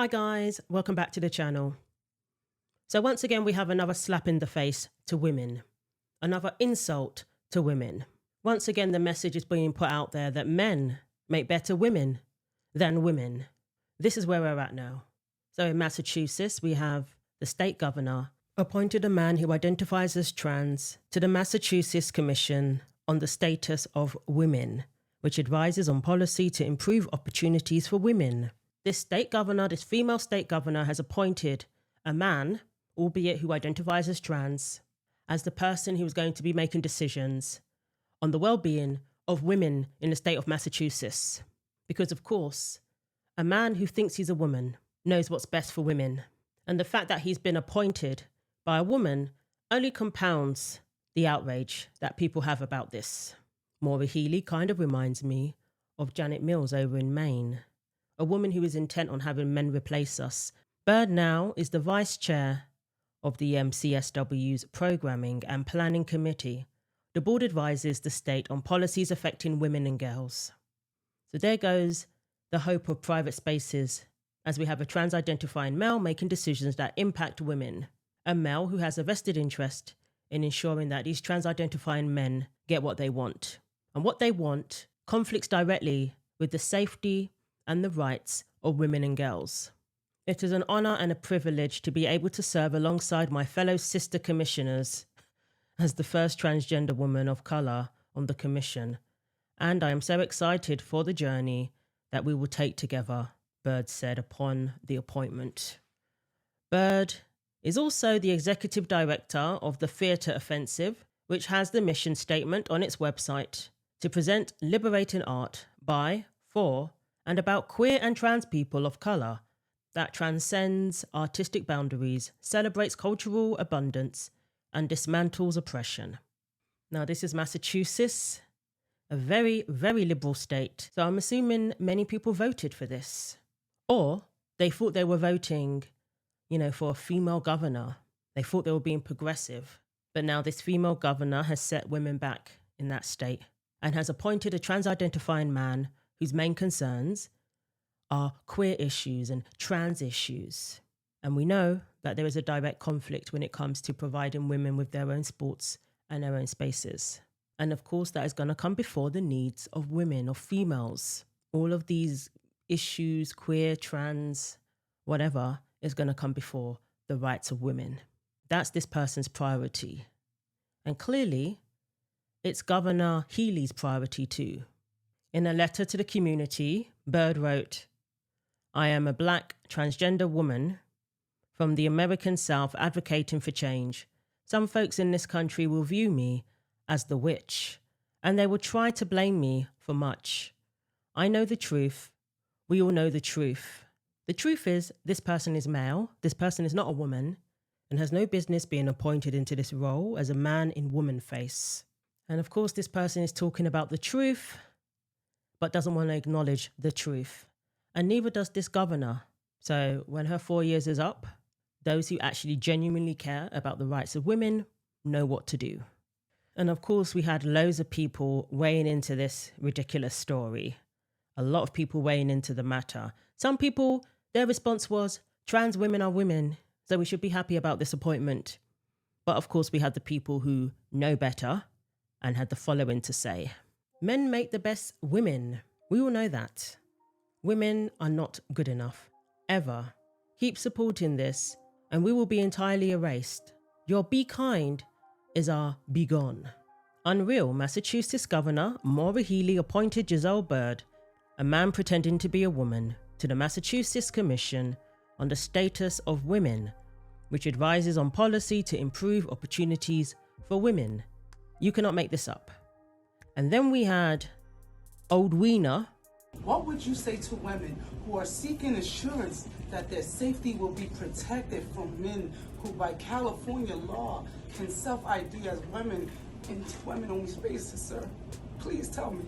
Hi guys, welcome back to the channel. So once again we have another slap in the face to women, another insult to women. Once again the message is being put out there that men make better women than women. This is where we're at now. So in Massachusetts we have the state governor appointed a man who identifies as trans to the Massachusetts Commission on the Status of Women, which advises on policy to improve opportunities for women. This female state governor has appointed a man, albeit who identifies as trans, as the person who is going to be making decisions on the well-being of women in the state of Massachusetts. Because of course, a man who thinks he's a woman knows what's best for women. And the fact that he's been appointed by a woman only compounds the outrage that people have about this. Maura Healey kind of reminds me of Janet Mills over in Maine, a woman who is intent on having men replace us. Bird now is the vice chair of the MCSW's Programming and Planning Committee. The board advises the state on policies affecting women and girls. So there goes the hope of private spaces as we have a trans-identifying male making decisions that impact women. A male who has a vested interest in ensuring that these trans-identifying men get what they want. And what they want conflicts directly with the safety and the rights of women and girls. It is an honour and a privilege to be able to serve alongside my fellow sister commissioners as the first transgender woman of colour on the commission, and I am so excited for the journey that we will take together, Bird said upon the appointment. Bird is also the executive director of the Theatre Offensive, which has the mission statement on its website to present liberating art by, for, and about queer and trans people of colour that transcends artistic boundaries, celebrates cultural abundance, and dismantles oppression. Now, this is Massachusetts, a very, very liberal state, so I'm assuming many people voted for this. Or they thought they were voting, for a female governor. They thought they were being progressive. But now this female governor has set women back in that state and has appointed a trans-identifying man whose main concerns are queer issues and trans issues. And we know that there is a direct conflict when it comes to providing women with their own sports and their own spaces. And of course, that is going to come before the needs of women, of females. All of these issues, queer, trans, whatever, is going to come before the rights of women. That's this person's priority. And clearly, it's Governor Healey's priority too. In a letter to the community, Bird wrote, "I am a black transgender woman from the American South advocating for change. Some folks in this country will view me as the witch, and they will try to blame me for much. I know the truth. We all know the truth. The truth is this person is male, this person is not a woman, and has no business being appointed into this role as a man in woman face." And of course, this person is talking about the truth, but doesn't want to acknowledge the truth. And neither does this governor. So when her 4 years is up, those who actually genuinely care about the rights of women know what to do. And of course, we had loads of people weighing into this ridiculous story. A lot of people weighing into the matter. Some people, their response was, trans women are women, so we should be happy about this appointment. But of course, we had the people who know better and had the following to say. Men make the best women. We all know that. Women are not good enough. Ever. Keep supporting this, and we will be entirely erased. Your be kind is our be gone. Unreal, Massachusetts Governor Maura Healey appointed Giselle Bird, a man pretending to be a woman, to the Massachusetts Commission on the Status of Women, which advises on policy to improve opportunities for women. You cannot make this up. And then we had Old Wiener. What would you say to women who are seeking assurance that their safety will be protected from men who, by California law, can self-ID as women in women-only spaces, sir? Please tell me.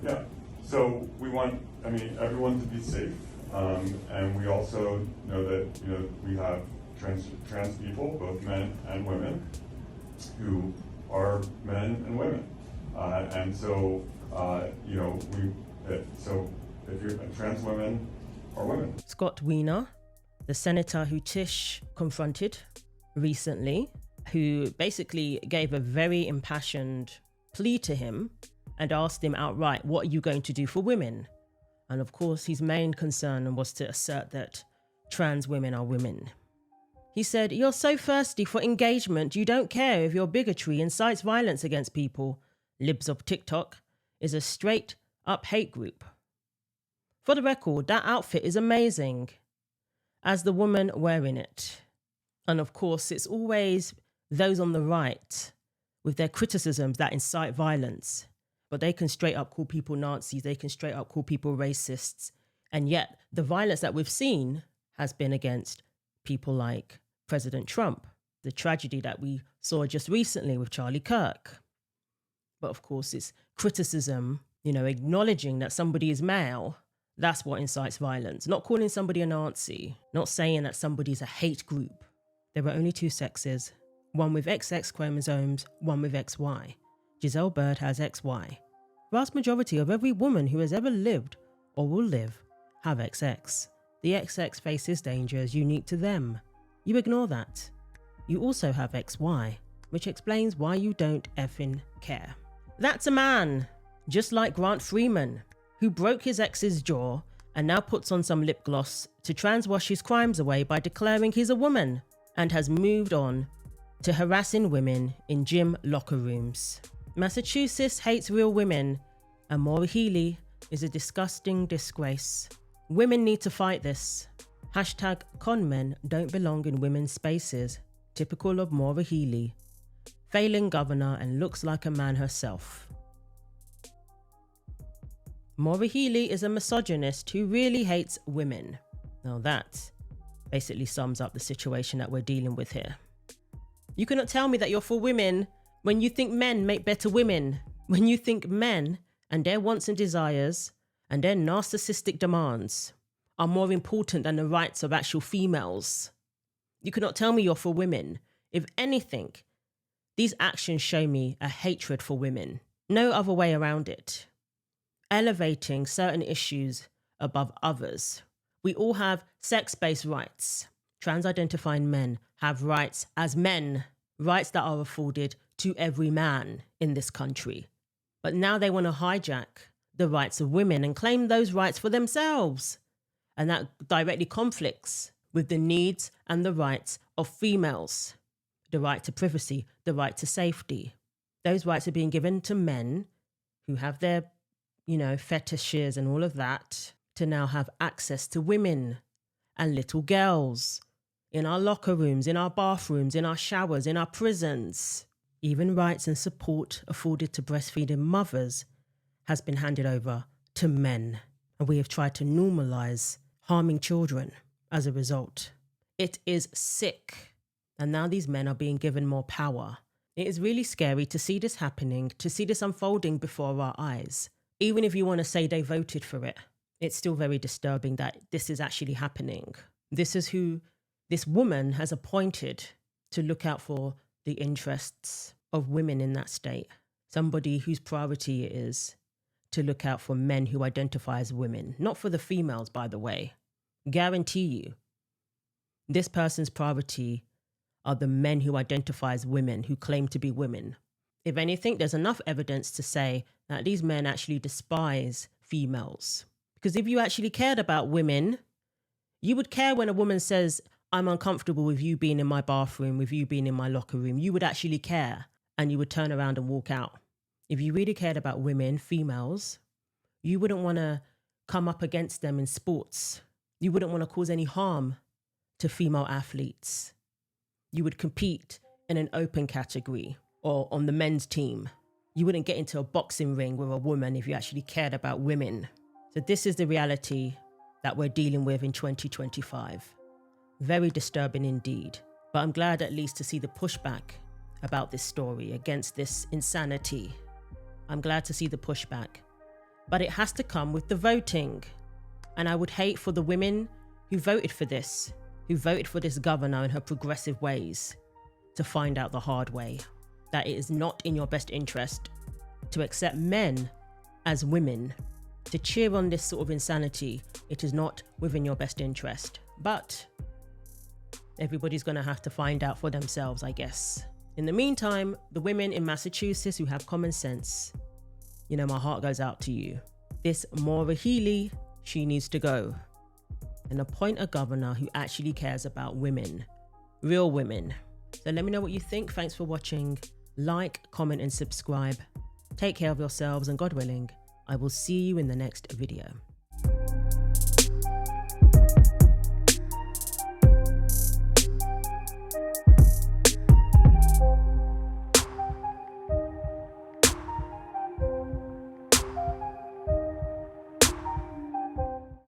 Yeah, so we want, everyone to be safe. And we also know that, we have trans people, both men and women, who are men and women. So if you're trans women are women. Scott Wiener, the senator who Tish confronted recently, who basically gave a very impassioned plea to him and asked him outright, what are you going to do for women? And of course, his main concern was to assert that trans women are women. He said, "You're so thirsty for engagement, you don't care if your bigotry incites violence against people. Libs of TikTok is a straight up hate group." For the record, that outfit is amazing, as the woman wearing it. And of course, it's always those on the right with their criticisms that incite violence. But they can straight up call people Nazis, they can straight up call people racists. And yet the violence that we've seen has been against people like President Trump, the tragedy that we saw just recently with Charlie Kirk. But of course, it's criticism, acknowledging that somebody is male. That's what incites violence. Not calling somebody a Nazi, not saying that somebody's a hate group. There are only two sexes, one with XX chromosomes, one with XY. Giselle Bird has XY. Vast majority of every woman who has ever lived or will live have XX. The XX faces dangers unique to them. You ignore that. You also have XY, which explains why you don't effing care. That's a man, just like Grant Freeman, who broke his ex's jaw and now puts on some lip gloss to transwash his crimes away by declaring he's a woman, and has moved on to harassing women in gym locker rooms. Massachusetts hates real women, and Maura Healey is a disgusting disgrace. Women need to fight this. Hashtag conmen don't belong in women's spaces, typical of Maura Healey. Failing governor and looks like a man herself. Maura Healey is a misogynist who really hates women. Now that basically sums up the situation that we're dealing with here. You cannot tell me that you're for women when you think men make better women, when you think men and their wants and desires and their narcissistic demands are more important than the rights of actual females. You cannot tell me you're for women. If anything, these actions show me a hatred for women. No other way around it. Elevating certain issues above others. We all have sex-based rights. Trans-identifying men have rights as men, rights that are afforded to every man in this country. But now they want to hijack the rights of women and claim those rights for themselves. And that directly conflicts with the needs and the rights of females. The right to privacy, the right to safety. Those rights are being given to men who have their, fetishes and all of that, to now have access to women and little girls in our locker rooms, in our bathrooms, in our showers, in our prisons. Even rights and support afforded to breastfeeding mothers has been handed over to men. And we have tried to normalize harming children as a result. It is sick. And now these men are being given more power. It is really scary to see this happening, to see this unfolding before our eyes. Even if you want to say they voted for it, it's still very disturbing that this is actually happening. This is who this woman has appointed to look out for the interests of women in that state. Somebody whose priority it is to look out for men who identify as women. Not for the females, by the way. Guarantee you, this person's priority are the men who identify as women, who claim to be women. If anything, there's enough evidence to say that these men actually despise females. Because if you actually cared about women, you would care when a woman says, I'm uncomfortable with you being in my bathroom, with you being in my locker room. You would actually care, and you would turn around and walk out. If you really cared about women, females, you wouldn't want to come up against them in sports. You wouldn't want to cause any harm to female athletes. You would compete in an open category or on the men's team. You wouldn't get into a boxing ring with a woman if you actually cared about women. So this is the reality that we're dealing with in 2025. Very disturbing indeed. But I'm glad at least to see the pushback about this story against this insanity. I'm glad to see the pushback. But it has to come with the voting. And I would hate for the women who voted for this governor and her progressive ways, to find out the hard way that it is not in your best interest to accept men as women to cheer on this sort of insanity, it is not within your best interest. But everybody's going to have to find out for themselves, I guess. In the meantime, the women in Massachusetts who have common sense, you know, my heart goes out to you. This Maura Healey, she needs to go. And appoint a governor who actually cares about women, real women. So let me know what you think. Thanks for watching. Like, comment and subscribe. Take care of yourselves, and God willing, I will see you in the next video.